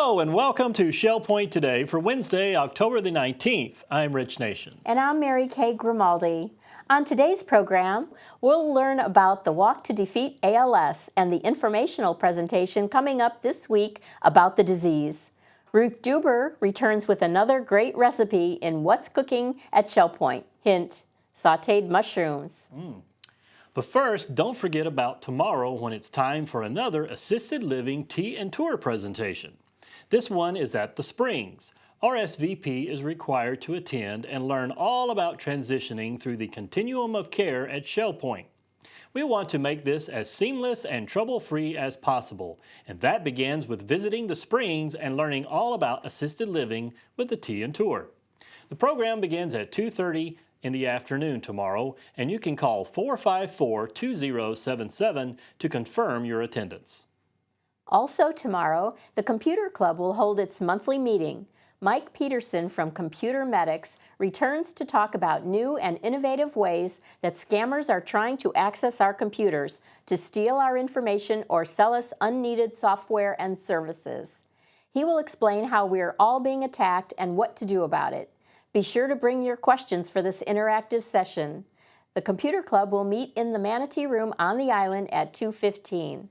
Hello and welcome to Shell Point Today for Wednesday, October the 19th. I'm Rich Nation. And I'm Mary Kay Grimaldi. On today's program, we'll learn about the Walk to Defeat ALS and the informational presentation coming up this week about the disease. Ruth Deuber returns with another great recipe in What's Cooking at Shell Point. Hint, sauteed mushrooms. But first, don't forget about tomorrow when it's time for another assisted living tea and tour presentation. This one is at the Springs. RSVP is required to attend and learn all about transitioning through the continuum of care at Shell Point. We want to make this as seamless and trouble-free as possible, and that begins with visiting the Springs and learning all about assisted living with the tea and tour. The program begins at 2:30 in the afternoon tomorrow, and you can call 454-2077 to confirm your attendance. Also tomorrow, the Computer Club will hold its monthly meeting. Mike Peterson from Computer Medics returns to talk about new and innovative ways that scammers are trying to access our computers to steal our information or sell us unneeded software and services. He will explain how we're all being attacked and what to do about it. Be sure to bring your questions for this interactive session. The Computer Club will meet in the Manatee Room on the island at 2:15.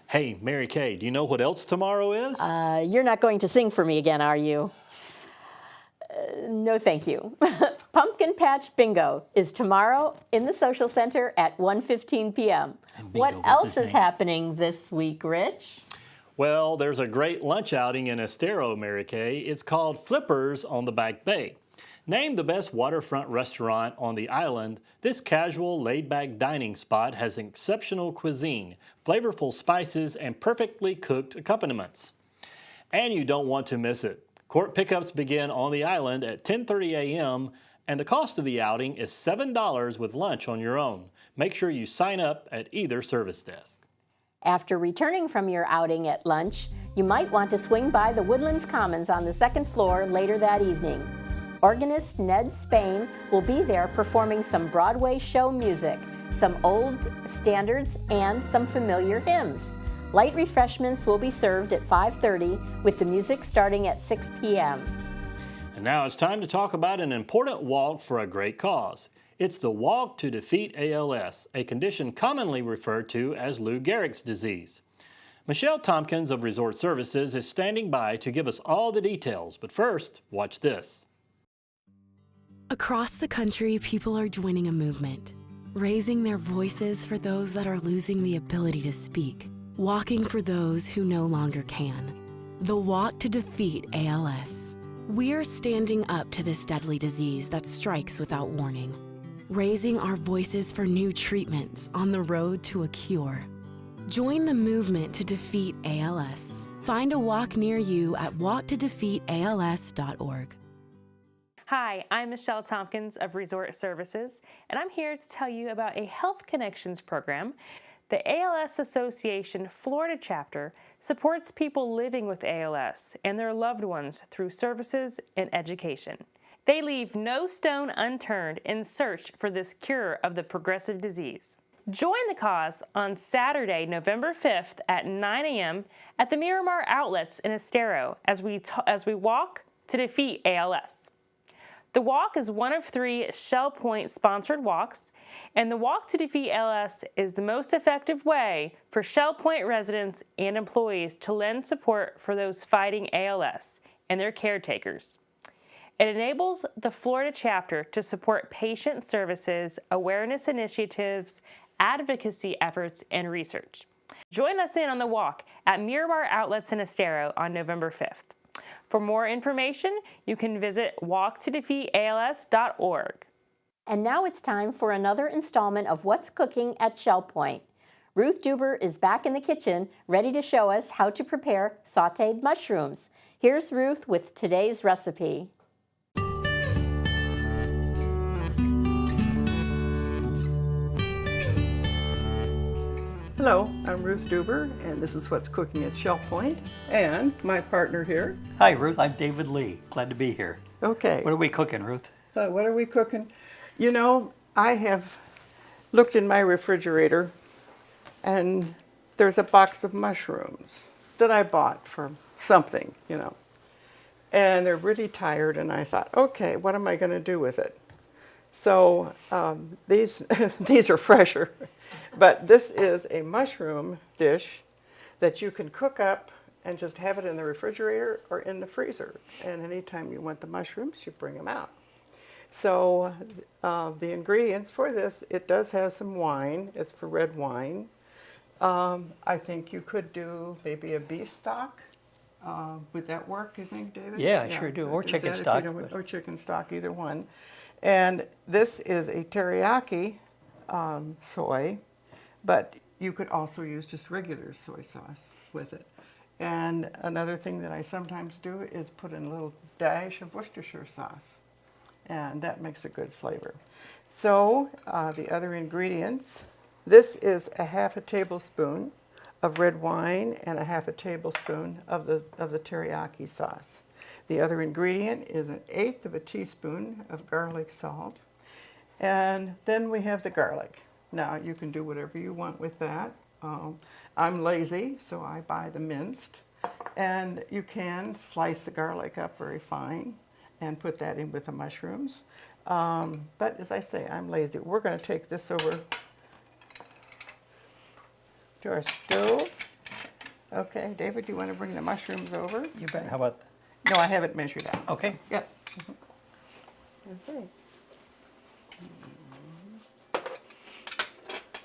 Hey, Mary Kay, do you know what else tomorrow is? You're not going to sing for me again, are you? No, thank you. Pumpkin Patch Bingo is tomorrow in the Social Center at 1:15 p.m. What else is happening this week, Rich? Well, there's a great lunch outing in Estero, Mary Kay. It's called Flippers on the Back Bay. Named the best waterfront restaurant on the island, this casual, laid-back dining spot has exceptional cuisine, flavorful spices, and perfectly cooked accompaniments. And you don't want to miss it. Court pickups begin on the island at 10:30 a.m., and the cost of the outing is $7 with lunch on your own. Make sure you sign up at either service desk. After returning from your outing at lunch, you might want to swing by the Woodlands Commons on the second floor later that evening. Organist Ned Spain will be there performing some Broadway show music, some old standards, and some familiar hymns. Light refreshments will be served at 5:30 with the music starting at 6 p.m. And now it's time to talk about an important walk for a great cause. It's the Walk to Defeat ALS, a condition commonly referred to as Lou Gehrig's disease. Michelle Tompkins of Resort Services is standing by to give us all the details, but first, watch this. Across the country, people are joining a movement, raising their voices for those that are losing the ability to speak, walking for those who no longer can. The Walk to Defeat ALS. We're standing up to this deadly disease that strikes without warning, raising our voices for new treatments on the road to a cure. Join the movement to defeat ALS. Find a walk near you at walktodefeatals.org. Hi, I'm Michelle Tompkins of Resort Services, and I'm here to tell you about a Health Connections program. The ALS Association Florida chapter supports people living with ALS and their loved ones through services and education. They leave no stone unturned in search for this cure of the progressive disease. Join the cause on Saturday, November 5th at 9 a.m. at the Miramar Outlets in Estero as we walk to defeat ALS. The walk is one of 3 Shell Point sponsored walks, and the Walk to Defeat ALS is the most effective way for Shell Point residents and employees to lend support for those fighting ALS and their caretakers. It enables the Florida chapter to support patient services, awareness initiatives, advocacy efforts, and research. Join us in on the walk at Miramar Outlets in Estero on November 5th. For more information, you can visit walktodefeatals.org. And now it's time for another installment of What's Cooking at Shell Point. Ruth Deuber is back in the kitchen, ready to show us how to prepare sauteed mushrooms. Here's Ruth with today's recipe. Hello, I'm Ruth Deuber, and this is What's Cooking at Shell Point, and my partner here. Hi, Ruth. I'm David Lee. Glad to be here. Okay. What are we cooking, Ruth? What are we cooking? You know, I have looked in my refrigerator, and there's a box of mushrooms. that I bought for something, you know. And they're really tired, and I thought, okay, what am I going to do with it? So these, these are fresher, but this is a mushroom dish that you can cook up and just have it in the refrigerator or in the freezer. And anytime you want the mushrooms, you bring them out. So the ingredients for this, it does have some wine. It's for red wine. I think you could do maybe a beef stock. Would that work, you think, David? Yeah, I sure do. Or chicken That if you stock. don't- Or chicken stock, either one. And this is a teriyaki soy, but you could also use just regular soy sauce with it. And another thing that I sometimes do is put in a little dash of Worcestershire sauce, and that makes a good flavor. So the other ingredients, this is a half a tablespoon of red wine and a half a tablespoon of the teriyaki sauce. The other ingredient is 1/8 of a teaspoon of garlic salt. And then we have the garlic. Now you can do whatever you want with that. I'm lazy, so I buy the minced. And you can slice the garlic up very fine and put that in with the mushrooms. But as I say, I'm lazy. We're going to take this over to our stove. Okay, David, do you want to bring the mushrooms over? You bet. How about? No, I haven't measured out. Okay. Yeah. Okay.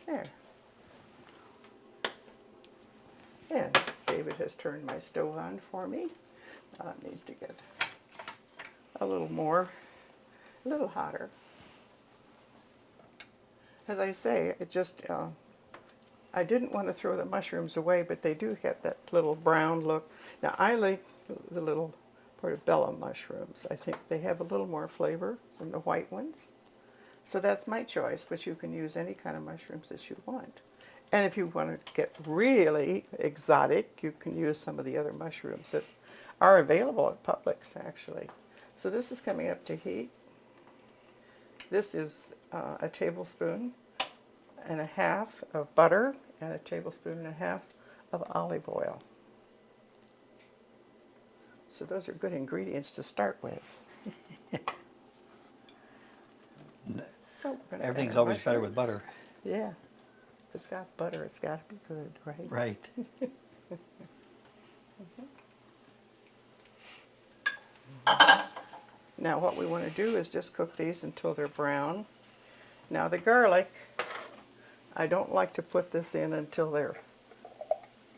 There. And David has turned my stove on for me. It needs to get a little hotter. As I say, it just, I didn't want to throw the mushrooms away, but they do have that little brown look. Now I like the little portobello mushrooms. I think they have a little more flavor than the white ones. So that's my choice, but you can use any kind of mushrooms that you want. And if you want to get really exotic, you can use some of the other mushrooms that are available at Publix, actually. So this is coming up to heat. This is a tablespoon and a half of butter and a tablespoon and a half of olive oil. So those are good ingredients to start with. So we're gonna add Everything's our always better with mushrooms. butter. Yeah. If it's got butter, it's got to be good, right? Right. Now what we want to do is just cook these until they're brown. Now the garlic, I don't like to put this in until they're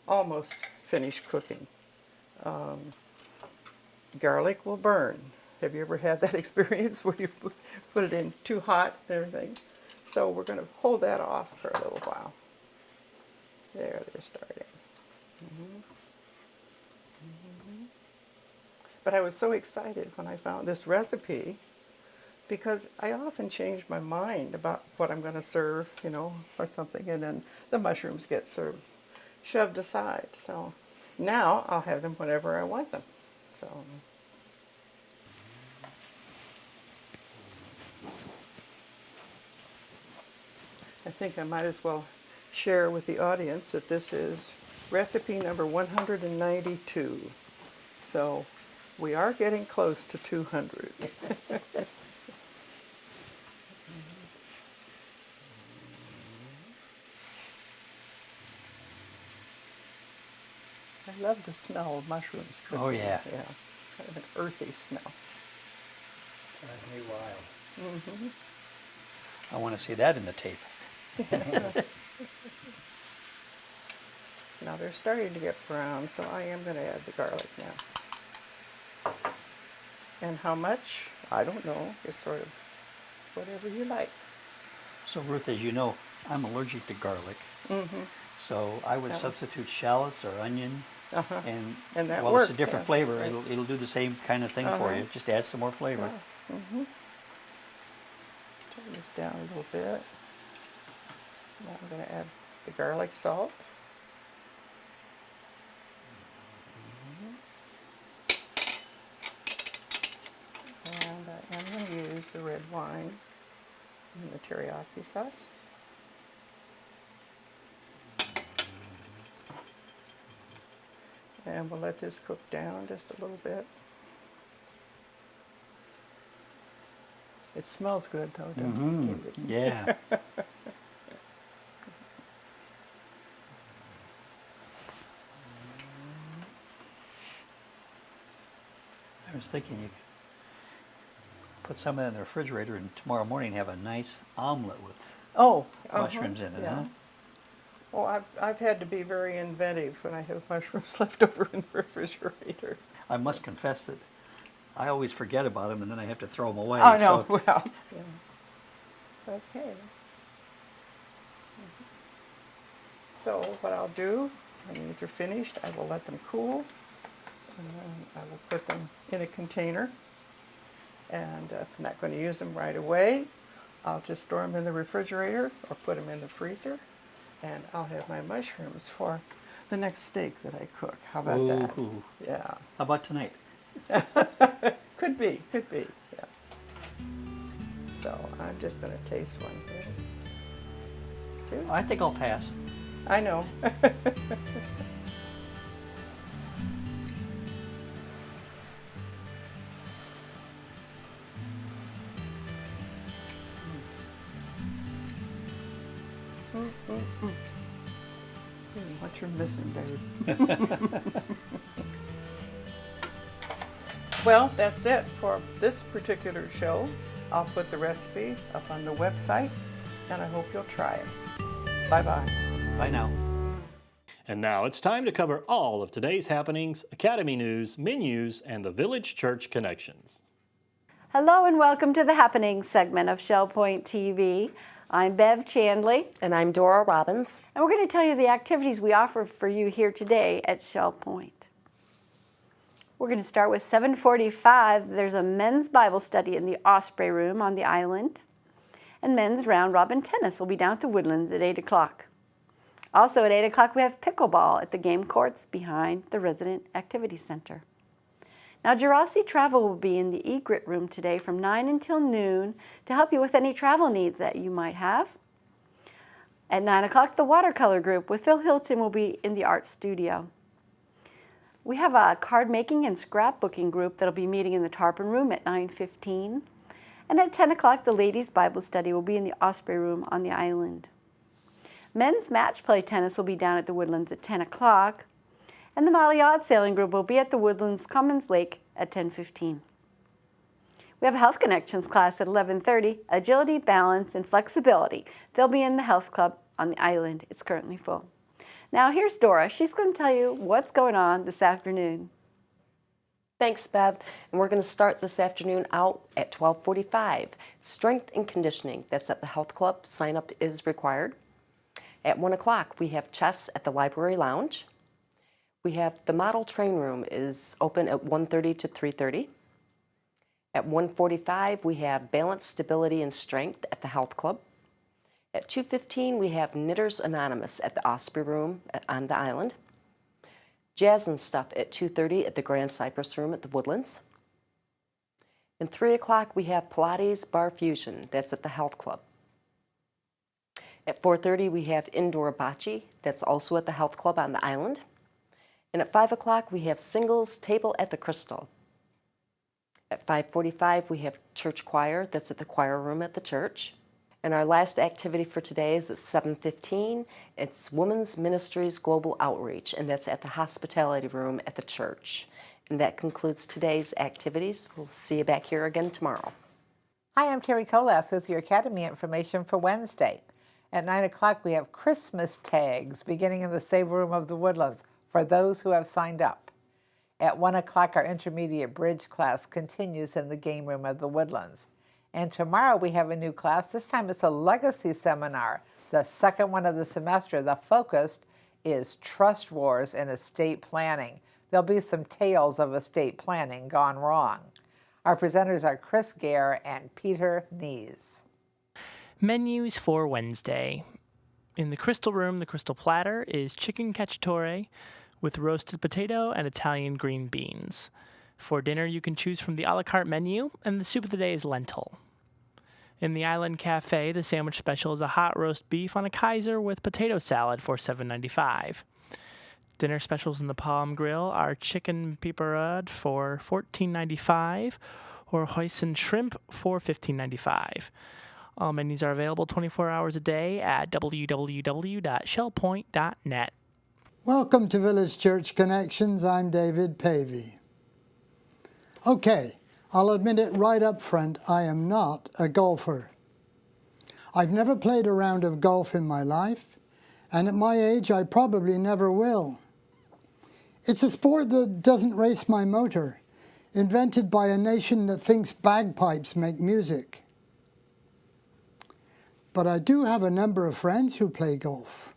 almost finished cooking. Garlic will burn. Have you ever had that experience where you put it in too hot and everything? So we're going to hold that off for a little while. There, they're starting. But I was so excited when I found this recipe because I often change my mind about what I'm going to serve, you know, or something, and then the mushrooms get shoved aside. So now I'll have them whenever I want them. So. I think I might as well share with the audience that this is recipe number 192. So we are getting close to 200. I love the smell of mushrooms cooking. Oh, yeah. Yeah, kind of an earthy smell. Drives me wild. I want to see that in the tape. Now they're starting to get brown, so I am going to add the garlic now. And how much? I don't know. It's sort of whatever you like. So Ruth, as you know, I'm allergic to garlic. So I would Yeah. substitute shallots or onion. And that while works. it's a different yeah. flavor, Right. it'll do the same kind of thing for you. Just add some more flavor. Turn this down a little bit. Now I'm going to add the garlic salt. And I am going to use the red wine and the teriyaki sauce. And we'll let this cook down just a little bit. It smells good though, doesn't it? Yeah. I was thinking you could put some of that in the refrigerator and tomorrow morning have a nice omelet with mushrooms in it, yeah. huh? Well, I've had to be very inventive when I have mushrooms left over in the refrigerator. I must confess that I always forget about them and then I have to throw them away. Oh, no, so- well, yeah. Okay. So what I'll do, when these are finished, I will let them cool, and then I will put them in a container. And if I'm not going to use them right away, I'll just store them in the refrigerator or put them in the freezer, and I'll have my mushrooms for the next steak that I cook. How about that? Ooh. Yeah. How about tonight? Could be, yeah. So I'm just going to taste one here. Two. I think I'll pass. I know. What you're missing, babe. Well, that's it for this particular show. I'll put the recipe up on the website, and I hope you'll try it. Bye-bye. Bye now. And now it's time to cover all of today's happenings, Academy news, menus, and the Village Church connections. Hello and welcome to the Happenings segment of Shell Point TV. I'm Bev Chandley, And I'm Dora Robbins. and we're going to tell you the activities we offer for you here today at Shell Point. We're going to start with 7:45. There's a men's Bible study in the Osprey Room on the island. And men's round robin tennis will be down at the Woodlands at 8 o'clock. Also at 8 o'clock we have pickleball at the game courts behind the Resident Activity Center. Now Jurassic Travel will be in the Egret Room today from 9 until noon to help you with any travel needs that you might have. At 9 o'clock the Watercolor Group with Phil Hilton will be in the Art Studio. We have a card making and scrapbooking group that'll be meeting in the Tarpon Room at 9:15. And at 10 o'clock, the Ladies' Bible Study will be in the Osprey Room on the island. Men's match play tennis will be down at the Woodlands at 10 o'clock. And the Model Yacht Sailing Group will be at the Woodlands Commons Lake at 10:15. We have a Health Connections class at 11:30, Agility, Balance, and Flexibility. They'll be in the Health Club on the island. It's currently full. Now here's Dora. She's going to tell you what's going on this afternoon. Thanks, Bev. And we're going to start this afternoon out at 12:45. Strength and conditioning. That's at the Health Club. Sign up is required. At 1 o'clock, we have chess at the Library Lounge. We have the Model Train Room is open at 1:30 to 3:30. At 1:45, we have Balance, Stability, and Strength at the Health Club. At 2:15, we have Knitters Anonymous at the Osprey Room on the island. Jazz and Stuff at 2:30 at the Grand Cypress Room at the Woodlands. And 3 o'clock, we have Pilates Bar Fusion. That's at the Health Club. At 4:30, we have Indoor Bocce. That's also at the Health Club on the island. And at 5 o'clock, we have Singles Table at the Crystal. At 5:45, we have Church Choir. That's at the Choir Room at the church. And our last activity for today is at 7:15. It's Women's Ministries Global Outreach, and that's at the Hospitality Room at the church. And that concludes today's activities. We'll see you back here again tomorrow. Hi, I'm Terry Kolath with your Academy information for Wednesday. At 9 o'clock, we have Christmas tags beginning in the Save Room of the Woodlands for those who have signed up. At 1 o'clock, our intermediate bridge class continues in the Game Room of the Woodlands. And tomorrow we have a new class. This time it's a legacy seminar, the second one of the semester. The focus is trust wars and estate planning. There'll be some tales of estate planning gone wrong. Our presenters are Chris Gare and Peter Nees. Menus for Wednesday. In the Crystal Room, the Crystal Platter is chicken cacciatore with roasted potato and Italian green beans. For dinner, you can choose from the a la carte menu, and the soup of the day is lentil. In the Island Cafe, the sandwich special is a hot roast beef on a Kaiser with potato salad for $7.95. Dinner specials in the Palm Grill are chicken piperade for $14.95 or hoisin shrimp for $15.95. All menus are available 24 hours a day at www.shellpoint.net. Welcome to Village Church Connections. I'm David Pavey. Okay, I'll admit it right up front, I am not a golfer. I've never played a round of golf in my life, and at my age I probably never will. It's a sport that doesn't race my motor, invented by a nation that thinks bagpipes make music. But I do have a number of friends who play golf.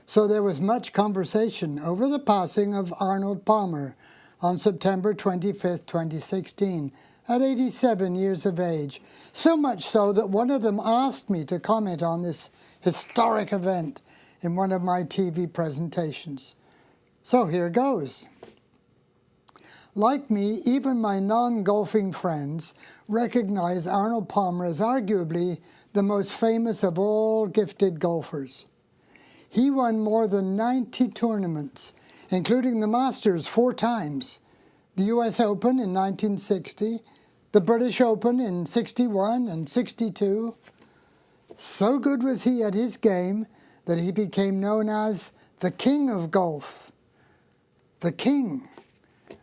So there was much conversation over the passing of Arnold Palmer on September 25th, 2016, at 87 years of age. So much so that one of them asked me to comment on this historic event in one of my TV presentations. So here goes. Like me, even my non-golfing friends recognize Arnold Palmer as arguably the most famous of all gifted golfers. He won more than 90 tournaments, including the Masters 4 times, the US Open in 1960, the British Open in 61 and 62. So good was he at his game that he became known as the King of Golf. The King.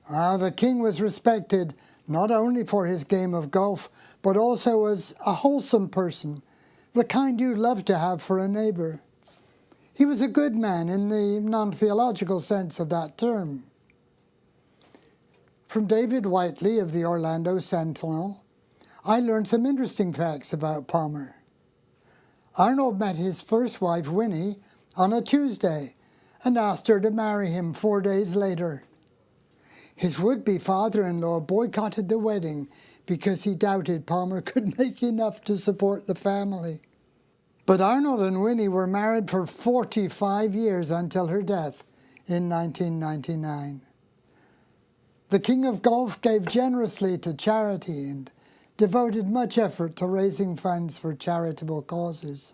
The King was respected not only for his game of golf, but also as a wholesome person, the kind you'd love to have for a neighbor. He was a good man in the non-theological sense of that term. From David Whiteley of the Orlando Sentinel, I learned some interesting facts about Palmer. Arnold met his first wife, Winnie, on a Tuesday and asked her to marry him 4 days later. His would-be father-in-law boycotted the wedding because he doubted Palmer could make enough to support the family. But Arnold and Winnie were married for 45 years until her death in 1999. The King of Golf gave generously to charity and devoted much effort to raising funds for charitable causes.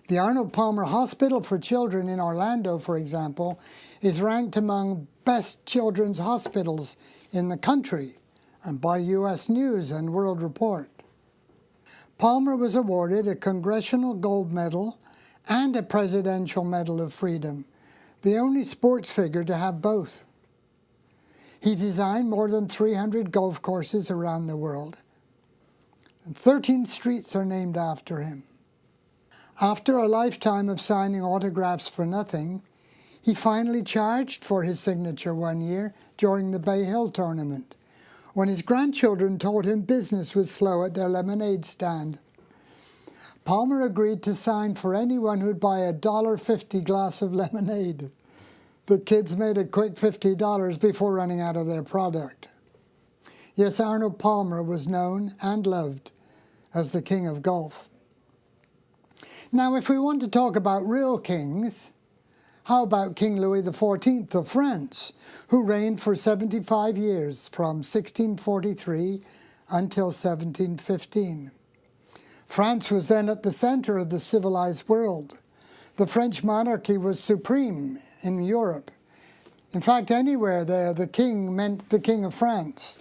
The Arnold Palmer Hospital for Children in Orlando, for example, is ranked among best children's hospitals in the country and by U.S. News and World Report. Palmer was awarded a Congressional Gold Medal and a Presidential Medal of Freedom, the only sports figure to have both. He designed more than 300 golf courses around the world, and 13 streets are named after him. After a lifetime of signing autographs for nothing, he finally charged for his signature one year during the Bay Hill tournament, when his grandchildren told him business was slow at their lemonade stand. Palmer agreed to sign for anyone who'd buy a $1.50 glass of lemonade. The kids made a quick $50 before running out of their product. Yes, Arnold Palmer was known and loved as the King of Golf. Now, if we want to talk about real kings, how about King Louis XIV of France, who reigned for 75 years from 1643 until 1715? France was then at the center of the civilized world. The French monarchy was supreme in Europe. In fact, anywhere there, the king meant the King of France.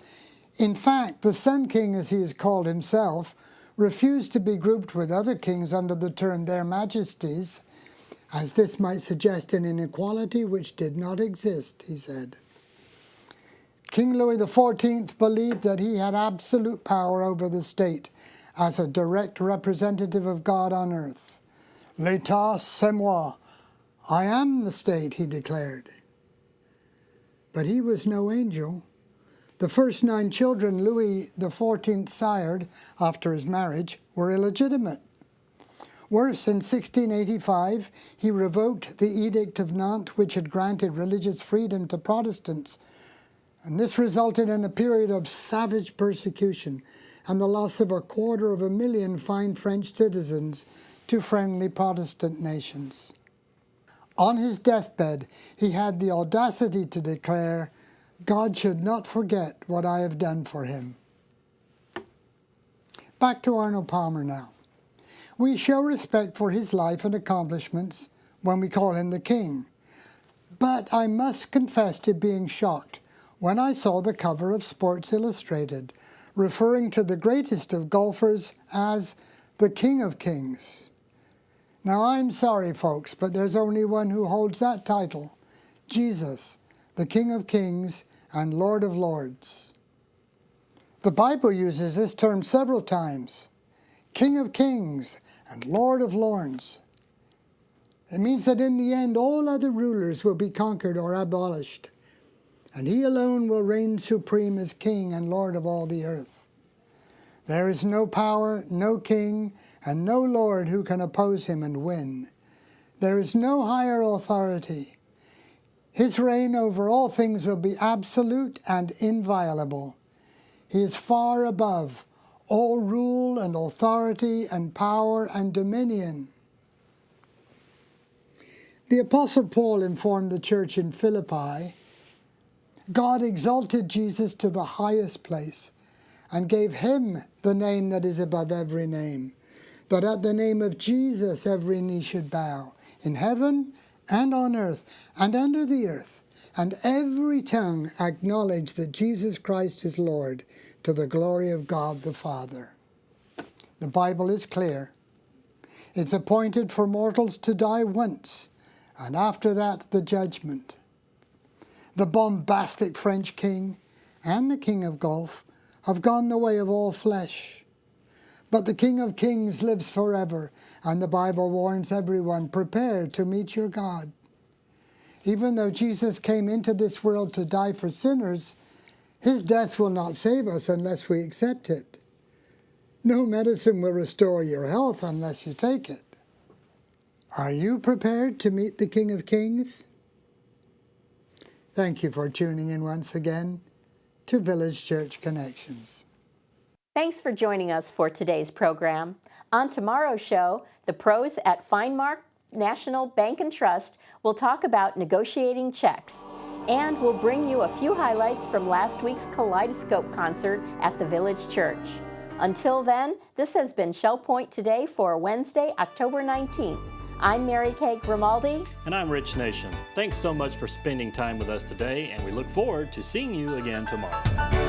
In fact, the Sun King, as he is called himself, refused to be grouped with other kings under the term Their Majesties, as this might suggest an inequality which did not exist, he said. King Louis XIV believed that he had absolute power over the state as a direct representative of God on earth. L'État, c'est moi. I am the state, he declared. But he was no angel. The first 9 children Louis XIV sired after his marriage were illegitimate. Worse, in 1685, he revoked the Edict of Nantes, which had granted religious freedom to Protestants. And this resulted in a period of savage persecution and the loss of 250,000 fine French citizens to friendly Protestant nations. On his deathbed, he had the audacity to declare, "God should not forget what I have done for him." Back to Arnold Palmer now. We show respect for his life and accomplishments when we call him the King. But I must confess to being shocked when I saw the cover of Sports Illustrated, referring to the greatest of golfers as the King of Kings. Now I'm sorry, folks, but there's only one who holds that title, Jesus, the King of Kings and Lord of Lords. The Bible uses this term several times, King of Kings and Lord of Lords. It means that in the end, all other rulers will be conquered or abolished, and he alone will reign supreme as King and Lord of all the earth. There is no power, no king, and no lord who can oppose him and win. There is no higher authority. His reign over all things will be absolute and inviolable. He is far above all rule and authority and power and dominion. The Apostle Paul informed the church in Philippi, God exalted Jesus to the highest place and gave him the name that is above every name, that at the name of Jesus every knee should bow, in heaven and on earth and under the earth, and every tongue acknowledge that Jesus Christ is Lord, to the glory of God the Father. The Bible is clear. It's appointed for mortals to die once, and after that, the judgment. The bombastic French king and the king of golf have gone the way of all flesh. But the King of Kings lives forever, and the Bible warns everyone, prepare to meet your God. Even though Jesus came into this world to die for sinners, his death will not save us unless we accept it. No medicine will restore your health unless you take it. Are you prepared to meet the King of Kings? Thank you for tuning in once again to Village Church Connections. Thanks for joining us for today's program. On tomorrow's show, the pros at Finemark National Bank and Trust will talk about negotiating checks, and we'll bring you a few highlights from last week's Kaleidoscope concert at the Village Church. Until then, this has been Shell Point Today for Wednesday, October 19th. I'm Mary Kay Grimaldi. And I'm Rich Nation. Thanks so much for spending time with us today, and we look forward to seeing you again tomorrow.